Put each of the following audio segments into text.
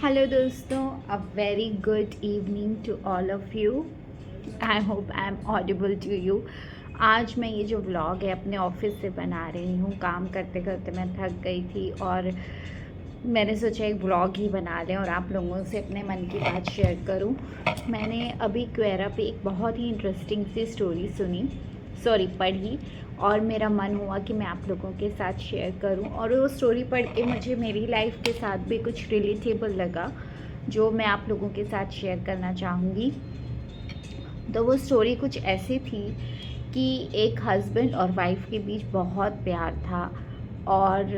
Hello दोस्तों, a very good evening to all of you. I hope I am audible to you. आज मैं ये जो vlog है अपने ऑफिस से बना रही हूँ। काम करते करते मैं थक गई थी और मैंने सोचा एक व्लॉग ही बना लें और आप लोगों से अपने मन की बात शेयर करूँ। मैंने अभी क्वेरा पे एक बहुत ही इंटरेस्टिंग सी स्टोरी पढ़ी और मेरा मन हुआ कि मैं आप लोगों के साथ शेयर करूं। और वो स्टोरी पढ़ के मुझे मेरी लाइफ के साथ भी कुछ रिलेटेबल लगा जो मैं आप लोगों के साथ शेयर करना चाहूँगी। तो वो स्टोरी कुछ ऐसी थी कि एक हस्बैंड और वाइफ के बीच बहुत प्यार था और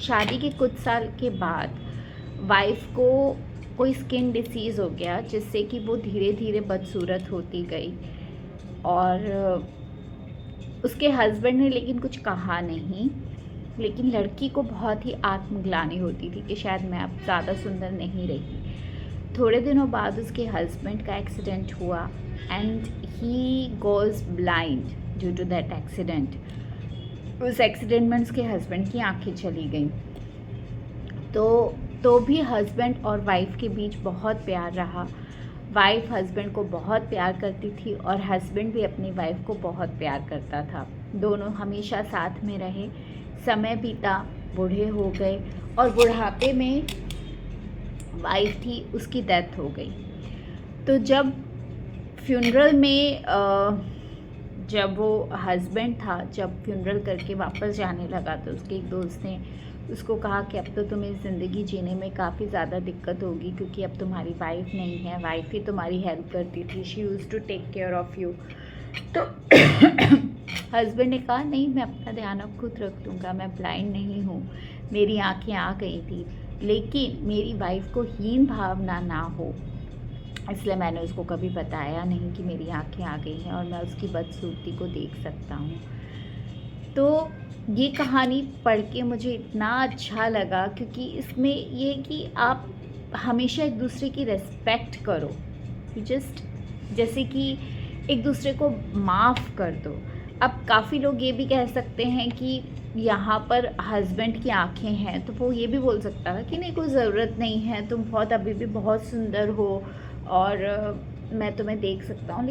शादी के कुछ साल के बाद वाइफ को कोई स्किन डिसीज़ हो गया जिससे कि वो धीरे धीरे बदसूरत होती गई। और उसके हस्बैंड ने लेकिन कुछ कहा नहीं, लेकिन लड़की को बहुत ही आत्मग्लानि होती थी कि शायद मैं अब ज़्यादा सुंदर नहीं रही। थोड़े दिनों बाद उसके हस्बैंड का एक्सीडेंट हुआ and he goes blind due to that accident. उस एक्सीडेंट में उसके हस्बैंड की आंखें चली गईं। तो भी हस्बैंड और वाइफ के बीच बहुत प्यार रहा। वाइफ हस्बैंड को बहुत प्यार करती थी और हस्बैंड भी अपनी वाइफ को बहुत प्यार करता था। दोनों हमेशा साथ में रहे। समय बीता, बूढ़े हो गए और बुढ़ापे में वाइफ थी उसकी डेथ हो गई। तो जब फ्यूनरल में जब वो हस्बैंड था, जब फ्यूनरल करके वापस जाने लगा तो उसके एक दोस्त ने उसको कहा कि अब तो तुम्हें ज़िंदगी जीने में काफ़ी ज़्यादा दिक्कत होगी क्योंकि अब तुम्हारी वाइफ नहीं है। वाइफ ही तुम्हारी हेल्प करती थी, she use to take care of you. तो हस्बैंड ने कहा नहीं, मैं अपना ध्यान अब खुद रख लूँगा, मैं ब्लाइंड नहीं हूँ, मेरी आंखें आ गई थी, लेकिन मेरी वाइफ को हीन भावना ना हो इसलिए मैंने उसको कभी बताया नहीं कि मेरी आंखें आ गई हैं और मैं उसकी बदसूरती को देख सकता हूँ। तो ये कहानी पढ़ के मुझे इतना अच्छा लगा क्योंकि इसमें ये कि आप हमेशा एक दूसरे की रिस्पेक्ट करो, जस्ट जैसे कि एक दूसरे को माफ़ कर दो। अब काफ़ी लोग ये भी कह सकते हैं कि यहाँ पर हस्बैंड की आंखें हैं तो वो ये भी बोल सकता है कि नहीं, कोई ज़रूरत नहीं है, तुम बहुत अभी भी बहुत सुंदर हो और मैं तुम्हें देख सकता हूँ।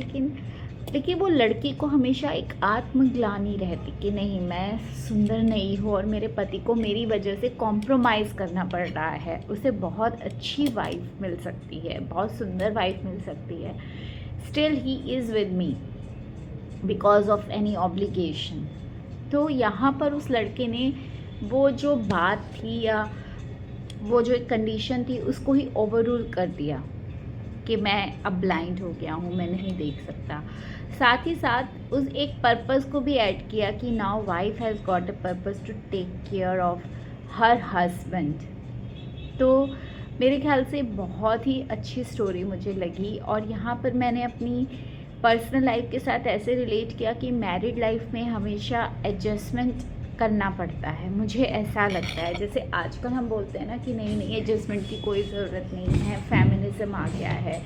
लेकिन वो लड़की को हमेशा एक आत्मग्लानि रहती कि नहीं, मैं सुंदर नहीं हूँ और मेरे पति को मेरी वजह से कॉम्प्रोमाइज़ करना पड़ रहा है। उसे बहुत अच्छी वाइफ मिल सकती है, बहुत सुंदर वाइफ मिल सकती है, still he is with me because of any obligation. तो यहाँ पर उस लड़के ने वो जो बात थी या वो जो एक कंडीशन थी उसको ही ओवर रूल कर दिया कि मैं अब ब्लाइंड हो गया हूँ, मैं नहीं देख सकता। साथ ही साथ उस एक पर्पस को भी ऐड किया कि now wife has got a purpose to take care of her husband. तो मेरे ख्याल से बहुत ही अच्छी स्टोरी मुझे लगी और यहाँ पर मैंने अपनी पर्सनल लाइफ के साथ ऐसे रिलेट किया कि मैरिड लाइफ में हमेशा एडजस्टमेंट करना पड़ता है। मुझे ऐसा लगता है जैसे आजकल हम बोलते हैं ना कि नहीं नहीं, एडजस्टमेंट की कोई ज़रूरत नहीं है, फेमिनिज्म आ गया है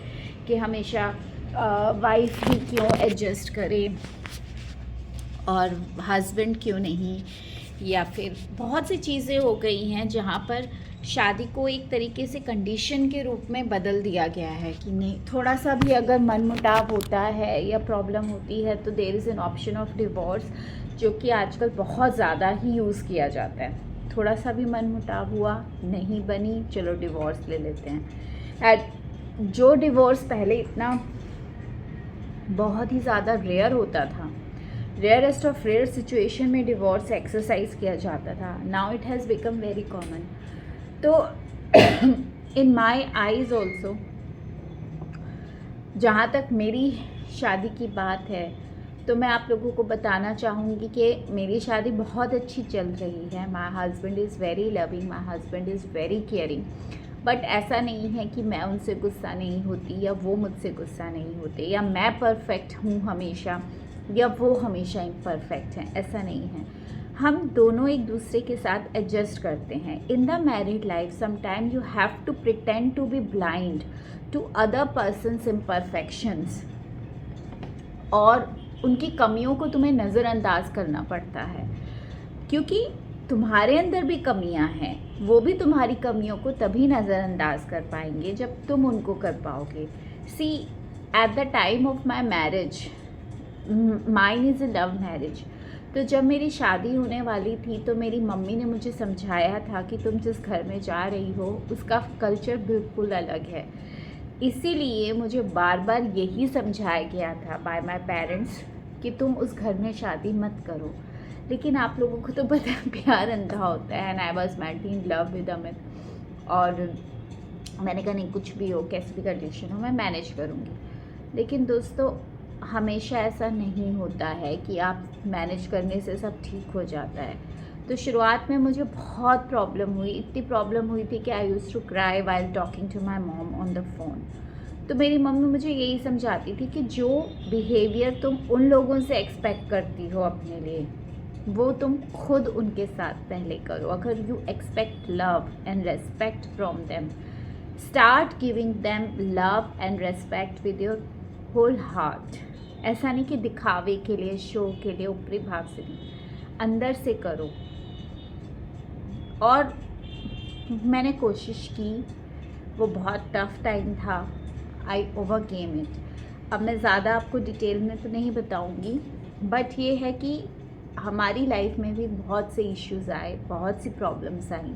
कि हमेशा वाइफ ही क्यों एडजस्ट करे और हस्बैंड क्यों नहीं, या फिर बहुत सी चीज़ें हो गई हैं जहाँ पर शादी को एक तरीके से कंडीशन के रूप में बदल दिया गया है कि नहीं, थोड़ा सा भी अगर मनमुटाव होता है या प्रॉब्लम होती है तो there is an option of divorce, जो कि आजकल बहुत ज़्यादा ही यूज़ किया जाता है। थोड़ा सा भी मनमुटाव हुआ, नहीं बनी, चलो डिवोर्स ले लेते हैं। जो डिवोर्स पहले इतना बहुत ही ज़्यादा रेयर होता था, रेयरेस्ट ऑफ रेयर सिचुएशन में डिवोर्स एक्सरसाइज किया जाता था, now it has become very common. तो इन माई आईज़ ऑल्सो, जहाँ तक मेरी शादी की बात है तो मैं आप लोगों को बताना चाहूँगी कि मेरी शादी बहुत अच्छी चल रही है। My husband is very loving, my husband is very caring. But ऐसा नहीं है कि मैं उनसे गुस्सा नहीं होती या वो मुझसे गुस्सा नहीं होते, या मैं परफेक्ट हूँ हमेशा या वो हमेशा इम्परफेक्ट हैं, ऐसा नहीं है। हम दोनों एक दूसरे के साथ एडजस्ट करते हैं। In the married life sometime you have to pretend to be blind to other persons imperfections और उनकी कमियों को तुम्हें नज़रअंदाज करना पड़ता है, क्योंकि तुम्हारे अंदर भी कमियां हैं, वो भी तुम्हारी कमियों को तभी नज़रअंदाज कर पाएंगे जब तुम उनको कर पाओगे। See, at the time of my marriage, mine is a love marriage, तो जब मेरी शादी होने वाली थी तो मेरी मम्मी ने मुझे समझाया था कि तुम जिस घर में जा रही हो उसका कल्चर बिल्कुल अलग है। इसीलिए मुझे बार बार यही समझाया गया था बाय माय पेरेंट्स कि तुम उस घर में शादी मत करो। लेकिन आप लोगों को तो पता है प्यार अंधा होता है, and I was madly in love with Amit. और मैंने कहा नहीं, कुछ भी हो, कैसी भी कंडीशन हो, मैं मैनेज करूँगी। लेकिन दोस्तों, हमेशा ऐसा नहीं होता है कि आप मैनेज करने से सब ठीक हो जाता है। तो शुरुआत में मुझे बहुत प्रॉब्लम हुई, इतनी प्रॉब्लम हुई थी कि I use to cry while talking to my mom on the phone. तो मेरी मम्मी मुझे यही समझाती थी कि जो बिहेवियर तुम उन लोगों से एक्सपेक्ट करती हो अपने लिए, वो तुम खुद उनके साथ पहले करो। अगर you expect love and respect from them, start giving them love and respect with your whole heart. ऐसा नहीं कि दिखावे के लिए, शो के लिए, ऊपरी भाग से नहीं, अंदर से करो। और मैंने कोशिश की, वो बहुत टफ टाइम था, आई ओवरकेम इट। अब मैं ज़्यादा आपको डिटेल में तो नहीं बताऊंगी, बट ये है कि हमारी लाइफ में भी बहुत से इश्यूज़ आए, बहुत सी प्रॉब्लम्स आई।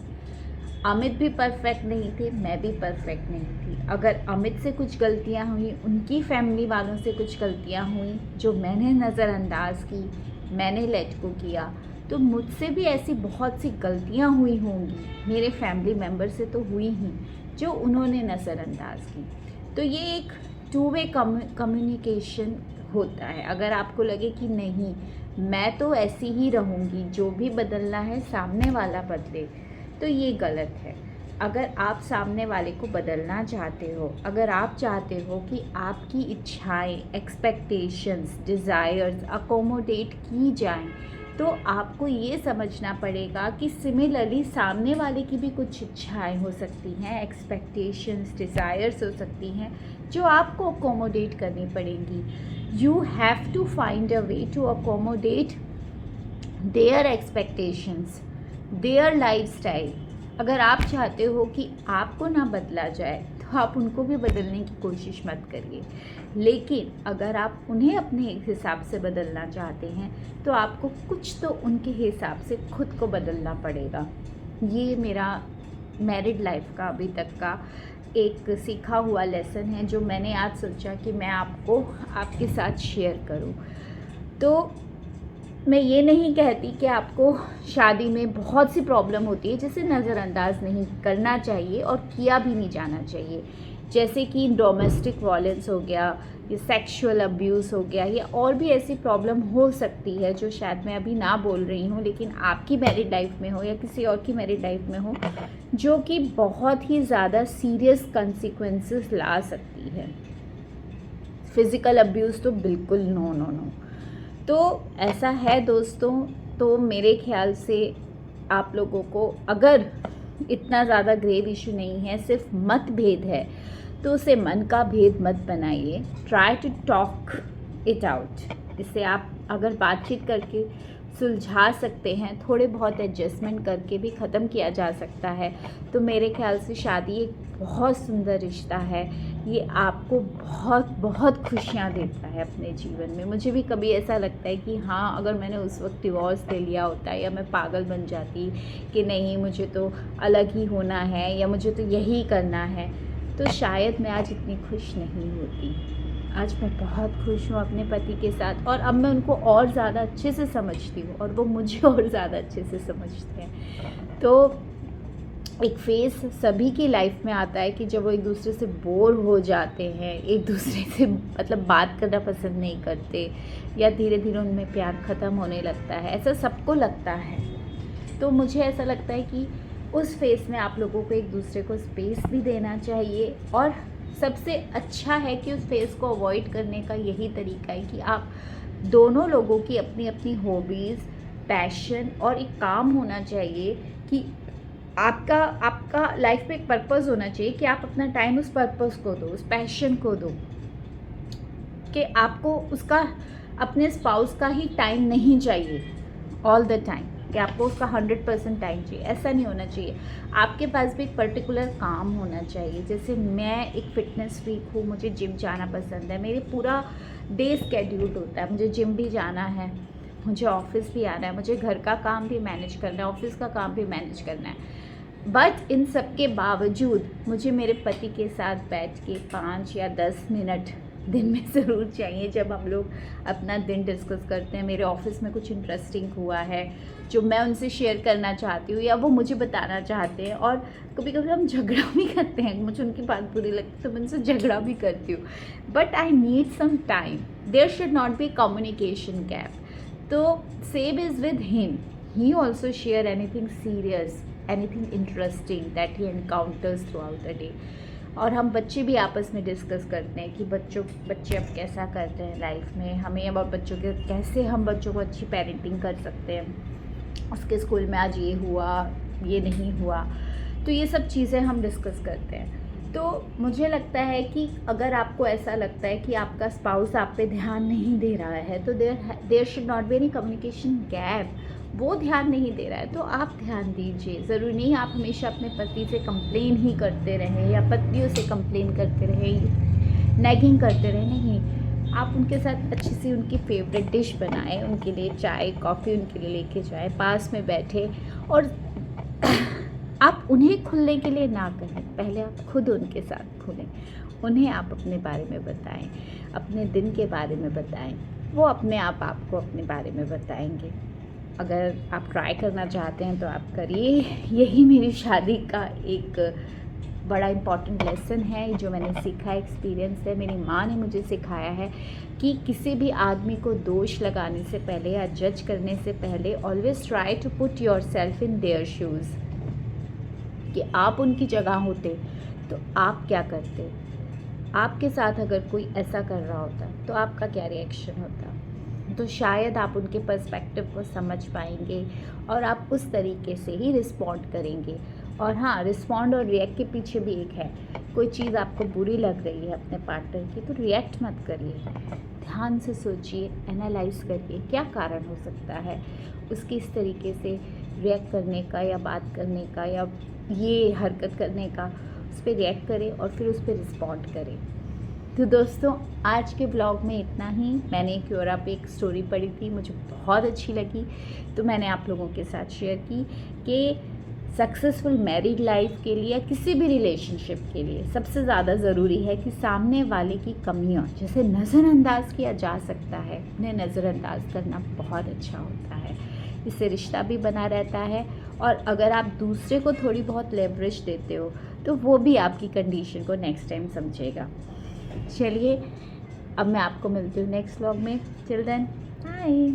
अमित भी परफेक्ट नहीं थे, मैं भी परफेक्ट नहीं थी। अगर अमित से कुछ गलतियां हुई, उनकी फैमिली वालों से कुछ गलतियां हुई जो मैंने नज़रअंदाज की, मैंने लेट गो किया, तो मुझसे भी ऐसी बहुत सी गलतियां हुई होंगी, मेरे फैमिली मेम्बर से तो हुई ही, जो उन्होंने नज़रअंदाज की। तो ये एक टू वे कम्युनिकेशन होता है। अगर आपको लगे कि नहीं, मैं तो ऐसी ही रहूँगी, जो भी बदलना है सामने वाला बदले, तो ये गलत है। अगर आप सामने वाले को बदलना चाहते हो, अगर आप चाहते हो कि आपकी इच्छाएं, एक्सपेक्टेशंस, डिज़ायर्स अकोमोडेट की जाएं, तो आपको ये समझना पड़ेगा कि सिमिलरली सामने वाले की भी कुछ इच्छाएं हो सकती हैं, एक्सपेक्टेशंस, डिज़ायर्स हो सकती हैं, जो आपको अकोमोडेट करनी पड़ेंगी। You have to find a way to accommodate their expectations, their lifestyle. अगर आप चाहते हो कि आपको ना बदला जाए, तो आप उनको भी बदलने की कोशिश मत करिए। लेकिन अगर आप उन्हें अपने हिसाब से बदलना चाहते हैं, तो आपको कुछ तो उनके हिसाब से खुद को बदलना पड़ेगा। ये मेरा मैरिड लाइफ का अभी तक का एक सीखा हुआ लेसन है, जो मैंने आज सोचा कि मैं आपको आपके साथ शेयर करूं। तो मैं ये नहीं कहती कि आपको शादी में बहुत सी प्रॉब्लम होती है जिसे नज़रअंदाज नहीं करना चाहिए और किया भी नहीं जाना चाहिए, जैसे कि डोमेस्टिक वायलेंस हो गया, या सेक्सुअल अब्यूज़ हो गया, या और भी ऐसी प्रॉब्लम हो सकती है जो शायद मैं अभी ना बोल रही हूँ, लेकिन आपकी मैरिड लाइफ में हो या किसी और की मैरिड लाइफ में हो, जो कि बहुत ही ज़्यादा सीरियस कंसिक्वेंसेस ला सकती है। फिज़िकल अब्यूज़ तो बिल्कुल नो नो नो। तो ऐसा है दोस्तों। तो मेरे ख्याल से आप लोगों को, अगर इतना ज़्यादा ग्रेव इशू नहीं है, सिर्फ मतभेद है, तो उसे मन का भेद मत बनाइए। Try to talk it out. इससे आप अगर बातचीत करके सुलझा सकते हैं, थोड़े बहुत एडजस्टमेंट करके भी ख़त्म किया जा सकता है, तो मेरे ख्याल से शादी एक बहुत सुंदर रिश्ता है। ये आपको बहुत बहुत खुशियाँ देता है अपने जीवन में। मुझे भी कभी ऐसा लगता है कि हाँ, अगर मैंने उस वक्त डिवोर्स ले लिया होता, या मैं पागल बन जाती कि नहीं, मुझे तो अलग ही होना है या मुझे तो यही करना है, तो शायद मैं आज इतनी खुश नहीं होती। आज मैं बहुत खुश हूँ अपने पति के साथ, और अब मैं उनको और ज़्यादा अच्छे से समझती हूँ और वो मुझे और ज़्यादा अच्छे से समझते हैं। तो एक फेज़ सभी की लाइफ में आता है कि जब वो एक दूसरे से बोर हो जाते हैं, एक दूसरे से मतलब बात करना पसंद नहीं करते, या धीरे धीरे उनमें प्यार ख़त्म होने लगता है। ऐसा सबको लगता है। तो मुझे ऐसा लगता है कि उस फेज़ में आप लोगों को एक दूसरे को स्पेस भी देना चाहिए, और सबसे अच्छा है कि उस फेज़ को अवॉइड करने का यही तरीका है कि आप दोनों लोगों की अपनी अपनी हॉबीज़, पैशन और एक काम होना चाहिए कि आपका लाइफ में एक पर्पस होना चाहिए कि आप अपना टाइम उस पर्पस को दो, उस पैशन को दो, कि आपको उसका, अपने स्पाउस का ही टाइम नहीं चाहिए ऑल द टाइम। कि आपको उसका 100% टाइम चाहिए, ऐसा नहीं होना चाहिए। आपके पास भी एक पर्टिकुलर काम होना चाहिए। जैसे मैं एक फ़िटनेस फ्रीक हूँ, मुझे जिम जाना पसंद है, मेरे पूरा डे स्केड्यूल्ड होता है, मुझे जिम भी जाना है, मुझे ऑफिस भी आना है, मुझे घर का काम भी मैनेज करना है, ऑफिस का काम भी मैनेज करना है। बट इन सब के बावजूद मुझे मेरे पति के साथ बैठ के 5 या 10 मिनट दिन में ज़रूर चाहिए, जब हम लोग अपना दिन डिस्कस करते हैं। मेरे ऑफिस में कुछ इंटरेस्टिंग हुआ है जो मैं उनसे शेयर करना चाहती हूँ या वो मुझे बताना चाहते हैं, और कभी कभी हम झगड़ा भी करते हैं, मुझे उनकी बात बुरी लगती तो मैं उनसे झगड़ा भी करती हूँ। But I need some time, there should not be communication gap. तो same is with him, he also share anything serious, anything interesting that he encounters throughout the day. और हम बच्चे भी आपस में डिस्कस करते हैं कि बच्चे अब कैसा करते हैं लाइफ में, हमें अब बच्चों के कैसे हम बच्चों को अच्छी पेरेंटिंग कर सकते हैं, उसके स्कूल में आज ये हुआ, ये नहीं हुआ, तो ये सब चीज़ें हम डिस्कस करते हैं। तो मुझे लगता है कि अगर आपको ऐसा लगता है कि आपका स्पाउस आप पे ध्यान नहीं दे रहा है, तो there should not be any communication gap. वो ध्यान नहीं दे रहा है तो आप ध्यान दीजिए। ज़रूरी नहीं आप हमेशा अपने पति से कंप्लेन ही करते रहें या पत्नियों से कंप्लेन करते रहें, नैगिंग करते रहें, नहीं। आप उनके साथ अच्छी सी उनकी फेवरेट डिश बनाएं, उनके लिए चाय कॉफ़ी उनके लिए लेके जाएं, पास में बैठे, और आप उन्हें खुलने के लिए ना कहें, पहले आप खुद उनके साथ खुलें, उन्हें आप अपने बारे में बताएं, अपने दिन के बारे में बताएं, वो अपने आप आपको अपने बारे में बताएंगे। अगर आप ट्राई करना चाहते हैं तो आप करिए। यही मेरी शादी का एक बड़ा इम्पॉर्टेंट लेसन है जो मैंने सीखा, एक्सपीरियंस है। मेरी माँ ने मुझे सिखाया है कि किसी भी आदमी को दोष लगाने से पहले या जज करने से पहले always try to put yourself in their shoes, कि आप उनकी जगह होते तो आप क्या करते, आपके साथ अगर कोई ऐसा कर रहा होता तो आपका क्या रिएक्शन होता। तो शायद आप उनके पर्सपेक्टिव को समझ पाएंगे और आप उस तरीके से ही रिस्पॉन्ड करेंगे। और हाँ, रिस्पॉन्ड और रिएक्ट के पीछे भी एक है, कोई चीज़ आपको बुरी लग रही है अपने पार्टनर की तो रिएक्ट मत करिए, ध्यान से सोचिए, एनालाइज करिए क्या कारण हो सकता है उसकी इस तरीके से रिएक्ट करने का या बात करने का या ये हरकत करने का। उस पर रिएक्ट करें और फिर उस पर रिस्पॉन्ड करें। तो दोस्तों, आज के ब्लॉग में इतना ही। मैंने क्योरा पे एक स्टोरी पढ़ी थी, मुझे बहुत अच्छी लगी, तो मैंने आप लोगों के साथ शेयर की कि सक्सेसफुल मैरिड लाइफ के लिए या किसी भी रिलेशनशिप के लिए सबसे ज़्यादा ज़रूरी है कि सामने वाले की कमियां जैसे नज़रअंदाज किया जा सकता है, उन्हें नज़रअंदाज करना बहुत अच्छा होता है। इससे रिश्ता भी बना रहता है, और अगर आप दूसरे को थोड़ी बहुत लेवरेज देते हो तो वो भी आपकी कंडीशन को नेक्स्ट टाइम समझेगा। चलिए, अब मैं आपको मिलती हूँ नेक्स्ट व्लॉग में। Till then, bye.